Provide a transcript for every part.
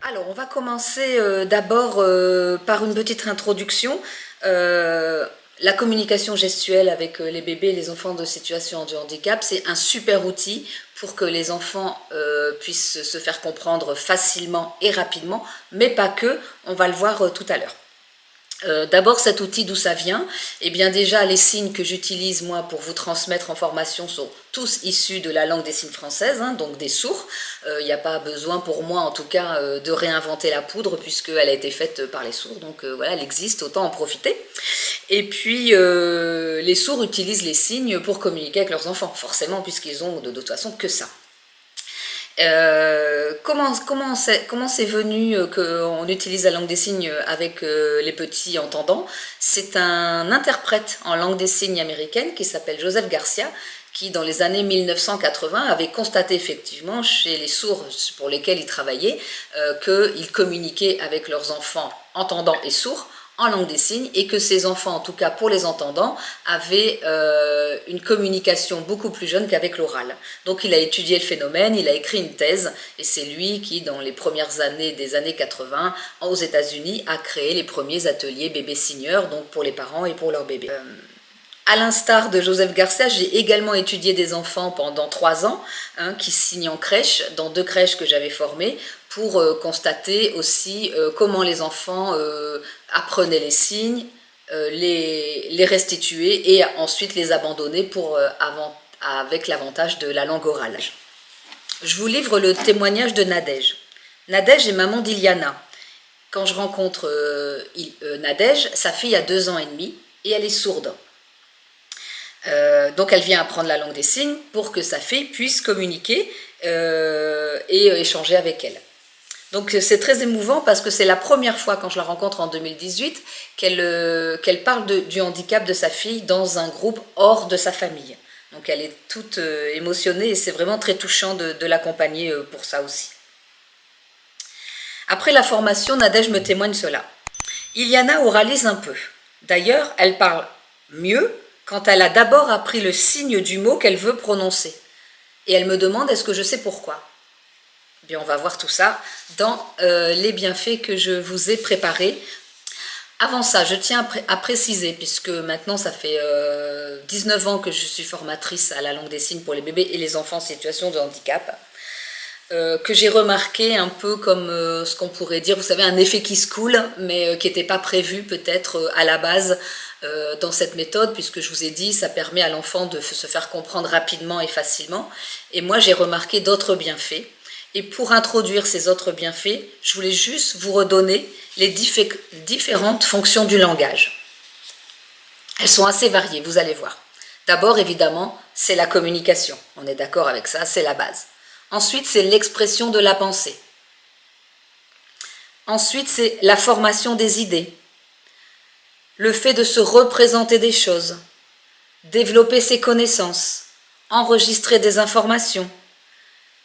Alors, on va commencer d'abord par une petite introduction. La communication gestuelle avec les bébés et les enfants de situation de handicap, c'est un super outil pour que les enfants puissent se faire comprendre facilement et rapidement, mais pas que, on va le voir tout à l'heure. D'abord, cet outil, d'où ça vient? Eh bien déjà, les signes que j'utilise moi pour vous transmettre en formation sont tous issus de la langue des signes française, hein, donc des sourds. Il n'y a pas besoin pour moi en tout cas de réinventer la poudre puisqu'elle a été faite par les sourds, donc voilà, elle existe, autant en profiter. Et puis les sourds utilisent les signes pour communiquer avec leurs enfants, forcément puisqu'ils ont de toute façon que ça. Comment c'est venu qu'on utilise la langue des signes avec les petits entendants? C'est un interprète en langue des signes américaine qui s'appelle Joseph Garcia, qui dans les années 1980 avait constaté effectivement chez les sourds pour lesquels il travaillait qu'ils communiquaient avec leurs enfants entendants et sourds en langue des signes, et que ces enfants, en tout cas pour les entendants, avaient une communication beaucoup plus jeune qu'avec l'oral. Donc il a étudié le phénomène, il a écrit une thèse, et c'est lui qui, dans les premières années des années 80, aux États-Unis, a créé les premiers ateliers bébés signeurs, donc pour les parents et pour leurs bébés. À l'instar de Joseph Garcia, j'ai également étudié des enfants pendant 3 ans qui signent en crèche, dans 2 crèches que j'avais formées, pour constater aussi comment les enfants apprenaient les signes, les restituer et ensuite les abandonner avec l'avantage de la langue orale. Je vous livre le témoignage de Nadège. Nadège est maman d'Iliana. Quand je rencontre Nadège, sa fille a 2 ans et demi et elle est sourde. Donc elle vient apprendre la langue des signes pour que sa fille puisse communiquer et échanger avec elle. Donc c'est très émouvant parce que c'est la première fois quand je la rencontre en 2018 qu'elle parle du handicap de sa fille dans un groupe hors de sa famille. Donc elle est toute émotionnée et c'est vraiment très touchant de l'accompagner pour ça aussi. Après la formation, Nadège me témoigne cela. Iliana oralise un peu. D'ailleurs, elle parle mieux quand elle a d'abord appris le signe du mot qu'elle veut prononcer. Et elle me demande est-ce que je sais pourquoi. Eh bien, on va voir tout ça dans les bienfaits que je vous ai préparés. Avant ça, je tiens à préciser, puisque maintenant ça fait 19 ans que je suis formatrice à la langue des signes pour les bébés et les enfants en situation de handicap, que j'ai remarqué un peu comme ce qu'on pourrait dire, vous savez, un effet qui se coule, mais qui n'était pas prévu peut-être à la base dans cette méthode, puisque je vous ai dit, ça permet à l'enfant de se faire comprendre rapidement et facilement. Et moi, j'ai remarqué d'autres bienfaits. Et pour introduire ces autres bienfaits, je voulais juste vous redonner les différentes fonctions du langage. Elles sont assez variées, vous allez voir. D'abord, évidemment, c'est la communication. On est d'accord avec ça, c'est la base. Ensuite, c'est l'expression de la pensée. Ensuite, c'est la formation des idées. Le fait de se représenter des choses. Développer ses connaissances. Enregistrer des informations.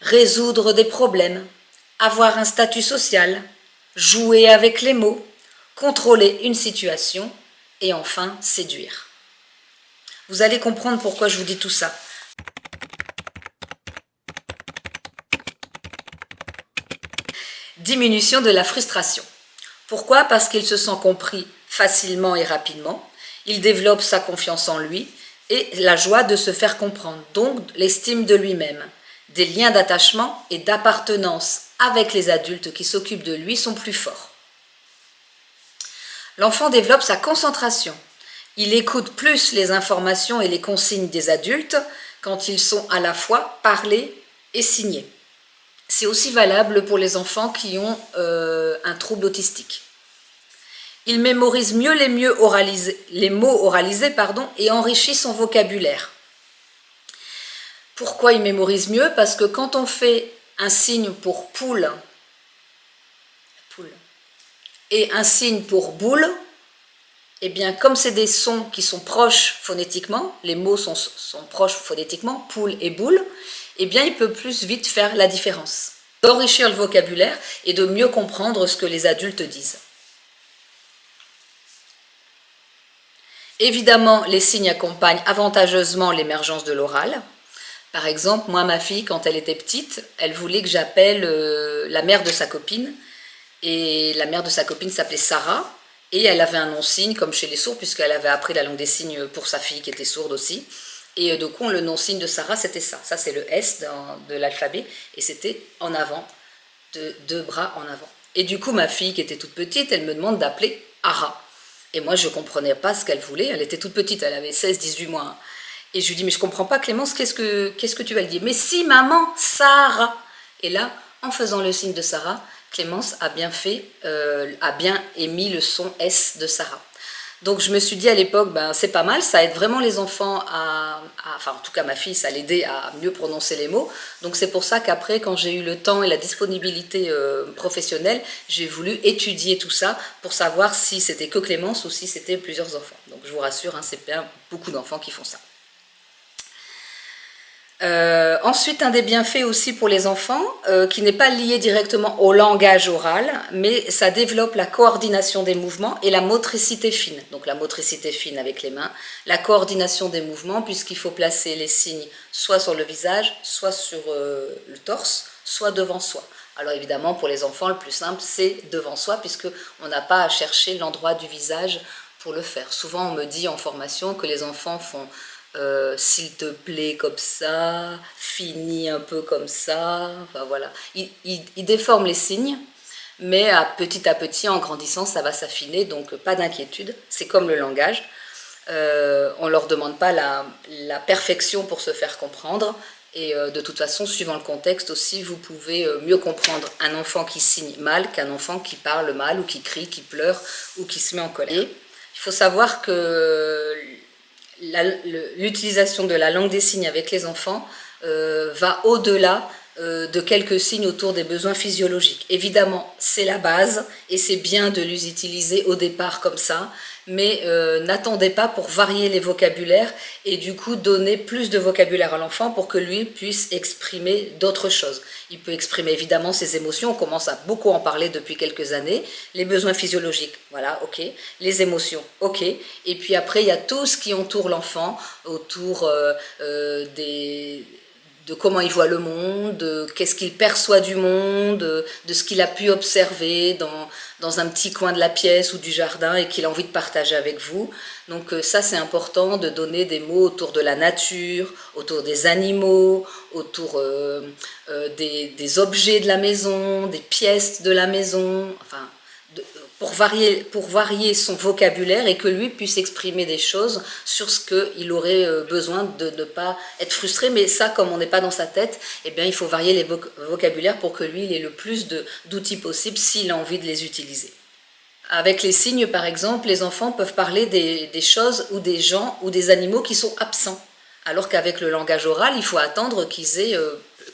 Résoudre des problèmes. Avoir un statut social. Jouer avec les mots. Contrôler une situation. Et enfin, séduire. Vous allez comprendre pourquoi je vous dis tout ça. Diminution de la frustration. Pourquoi? Parce qu'il se sent compris facilement et rapidement. Il développe sa confiance en lui et la joie de se faire comprendre, donc l'estime de lui-même. Des liens d'attachement et d'appartenance avec les adultes qui s'occupent de lui sont plus forts. L'enfant développe sa concentration. Il écoute plus les informations et les consignes des adultes quand ils sont à la fois parlés et signés. C'est aussi valable pour les enfants qui ont un trouble autistique. Il mémorise mieux les mots oralisés et enrichit son vocabulaire. Pourquoi il mémorise mieux? Parce que quand on fait un signe pour poule et un signe pour boule, eh bien comme c'est des sons qui sont proches phonétiquement, les mots sont proches phonétiquement, poule et boule, eh bien il peut plus vite faire la différence. d'enrichir le vocabulaire et de mieux comprendre ce que les adultes disent. Évidemment, les signes accompagnent avantageusement l'émergence de l'oral. Par exemple, moi, ma fille, quand elle était petite, elle voulait que j'appelle la mère de sa copine. Et la mère de sa copine s'appelait Sarah. Et elle avait un nom-signe, comme chez les sourds, puisqu'elle avait appris la langue des signes pour sa fille qui était sourde aussi. Et du coup, le nom-signe de Sarah, c'était ça. Ça, c'est le S de l'alphabet. Et c'était en avant, deux bras en avant. Et du coup, ma fille, qui était toute petite, elle me demande d'appeler Ara. Et moi, je ne comprenais pas ce qu'elle voulait. Elle était toute petite, elle avait 16-18 mois. Hein. Et je lui dis, mais je ne comprends pas, Clémence, qu'est-ce que tu vas lui dire? Mais si, maman, Sarah. Et là, en faisant le signe de Sarah, Clémence a bien émis le son S de Sarah. Donc je me suis dit à l'époque, ben, c'est pas mal, ça aide vraiment les enfants enfin en tout cas ma fille, ça l'aidait à mieux prononcer les mots. Donc c'est pour ça qu'après, quand j'ai eu le temps et la disponibilité professionnelle, j'ai voulu étudier tout ça pour savoir si c'était que Clémence ou si c'était plusieurs enfants. Donc je vous rassure, hein, c'est bien beaucoup d'enfants qui font ça. Ensuite, un des bienfaits aussi pour les enfants, qui n'est pas lié directement au langage oral, mais ça développe la coordination des mouvements et la motricité fine. Donc la motricité fine avec les mains, la coordination des mouvements, puisqu'il faut placer les signes soit sur le visage, soit sur le torse, soit devant soi. Alors évidemment, pour les enfants, le plus simple, c'est devant soi, puisqu'on n'a pas à chercher l'endroit du visage pour le faire. Souvent, on me dit en formation que les enfants font s'il te plaît comme ça, finis un peu comme ça, enfin voilà. Ils déforment les signes, mais à petit, en grandissant, ça va s'affiner, donc pas d'inquiétude, c'est comme le langage. On ne leur demande pas la perfection pour se faire comprendre, et de toute façon, suivant le contexte aussi, vous pouvez mieux comprendre un enfant qui signe mal qu'un enfant qui parle mal, ou qui crie, qui pleure, ou qui se met en colère. Et il faut savoir que l'utilisation de la langue des signes avec les enfants va au-delà de quelques signes autour des besoins physiologiques. Évidemment, c'est la base et c'est bien de les utiliser au départ comme ça, mais n'attendez pas pour varier les vocabulaires et du coup donner plus de vocabulaire à l'enfant pour que lui puisse exprimer d'autres choses. Il peut exprimer évidemment ses émotions, on commence à beaucoup en parler depuis quelques années, les besoins physiologiques, voilà, ok, les émotions, ok, et puis après il y a tout ce qui entoure l'enfant, autour de comment il voit le monde, de qu'est-ce qu'il perçoit du monde, de ce qu'il a pu observer dans un petit coin de la pièce ou du jardin et qu'il a envie de partager avec vous. Donc ça, c'est important de donner des mots autour de la nature, autour des animaux, autour des objets de la maison, des pièces de la maison, enfin, pour varier son vocabulaire et que lui puisse exprimer des choses sur ce qu'il aurait besoin de ne pas être frustré. Mais ça, comme on n'est pas dans sa tête, eh bien, il faut varier les vocabulaires pour que lui, il ait le plus d'outils possibles s'il a envie de les utiliser. Avec les signes, par exemple, les enfants peuvent parler des choses ou des gens ou des animaux qui sont absents. Alors qu'avec le langage oral, il faut attendre qu'ils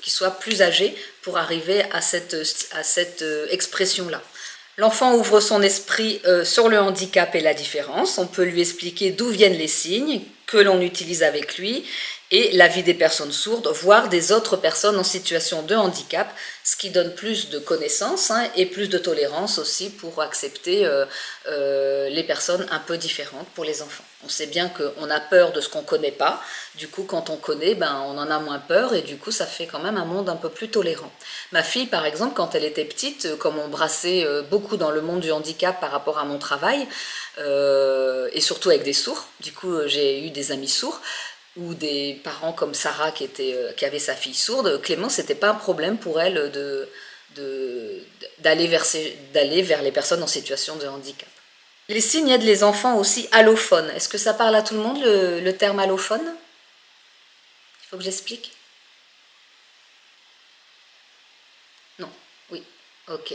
soient plus âgés pour arriver à cette expression-là. L'enfant ouvre son esprit sur le handicap et la différence. On peut lui expliquer d'où viennent les signes que l'on utilise avec lui et la vie des personnes sourdes, voire des autres personnes en situation de handicap, ce qui donne plus de connaissances et plus de tolérance aussi pour accepter les personnes un peu différentes pour les enfants. On sait bien qu'on a peur de ce qu'on ne connaît pas, du coup quand on connaît, ben, on en a moins peur et du coup ça fait quand même un monde un peu plus tolérant. Ma fille par exemple, quand elle était petite, comme on brassait beaucoup dans le monde du handicap par rapport à mon travail, et surtout avec des sourds, du coup j'ai eu des amis sourds, ou des parents comme Sarah qui avait sa fille sourde, Clémence, c'était pas un problème pour elle d'aller vers les personnes en situation de handicap. Les signes aident les enfants aussi allophones. Est-ce que ça parle à tout le monde, le terme allophone? Il faut que j'explique? Non, oui, ok.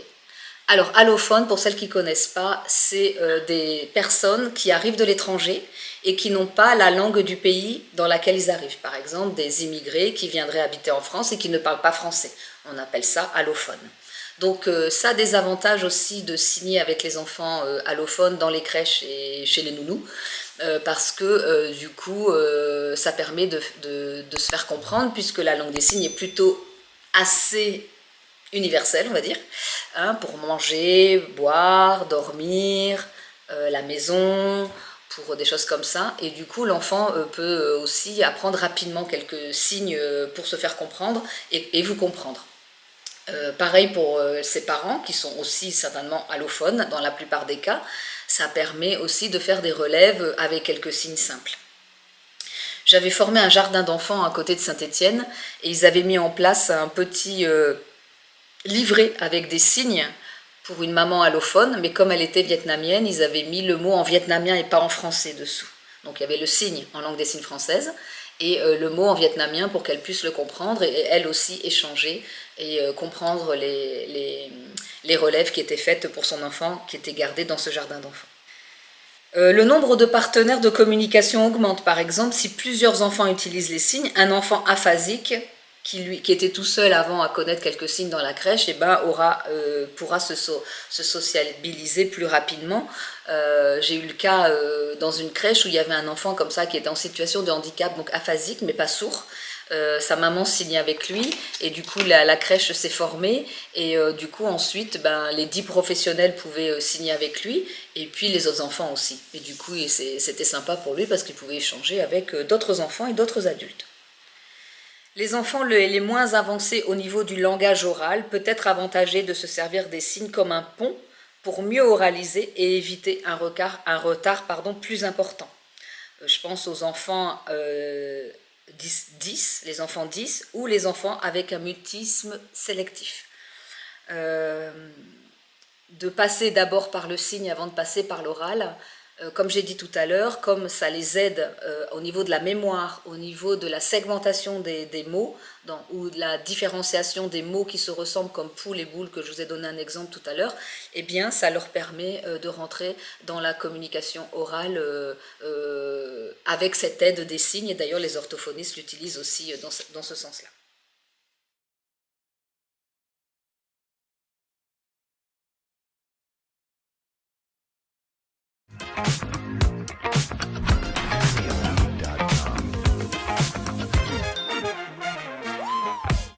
Alors, allophone, pour celles qui ne connaissent pas, c'est des personnes qui arrivent de l'étranger et qui n'ont pas la langue du pays dans laquelle ils arrivent. Par exemple, des immigrés qui viendraient habiter en France et qui ne parlent pas français. On appelle ça allophone. Donc ça a des avantages aussi de signer avec les enfants allophones dans les crèches et chez les nounous, parce que du coup ça permet de se faire comprendre, puisque la langue des signes est plutôt assez universel, on va dire, hein, pour manger, boire, dormir, la maison, pour des choses comme ça. Et du coup, l'enfant peut aussi apprendre rapidement quelques signes pour se faire comprendre et vous comprendre. Pareil pour ses parents qui sont aussi certainement allophones dans la plupart des cas, ça permet aussi de faire des relèves avec quelques signes simples. J'avais formé un jardin d'enfants à côté de Saint-Étienne et ils avaient mis en place un petit livret avec des signes pour une maman allophone, mais comme elle était vietnamienne, ils avaient mis le mot en vietnamien et pas en français dessous. Donc il y avait le signe en langue des signes française et le mot en vietnamien pour qu'elle puisse le comprendre et elle aussi échanger et comprendre les relèves qui étaient faites pour son enfant qui était gardé dans ce jardin d'enfants. Le nombre de partenaires de communication augmente. Par exemple, si plusieurs enfants utilisent les signes, un enfant aphasique qui était tout seul avant à connaître quelques signes dans la crèche, eh ben, pourra se sociabiliser plus rapidement. J'ai eu le cas dans une crèche où il y avait un enfant comme ça qui était en situation de handicap, donc aphasique mais pas sourd. Sa maman signait avec lui et du coup la crèche s'est formée et du coup ensuite les 10 professionnels pouvaient signer avec lui et puis les autres enfants aussi. Et du coup c'était sympa pour lui parce qu'il pouvait échanger avec d'autres enfants et d'autres adultes. Les enfants les moins avancés au niveau du langage oral peut être avantagés de se servir des signes comme un pont pour mieux oraliser et éviter un retard plus important. Je pense aux enfants 10, les enfants 10 ou les enfants avec un mutisme sélectif. De passer d'abord par le signe avant de passer par l'oral, comme j'ai dit tout à l'heure, comme ça les aide au niveau de la mémoire, au niveau de la segmentation des mots, ou de la différenciation des mots qui se ressemblent comme poule et boule, que je vous ai donné un exemple tout à l'heure, eh bien ça leur permet de rentrer dans la communication orale avec cette aide des signes, et d'ailleurs les orthophonistes l'utilisent aussi dans ce sens-là.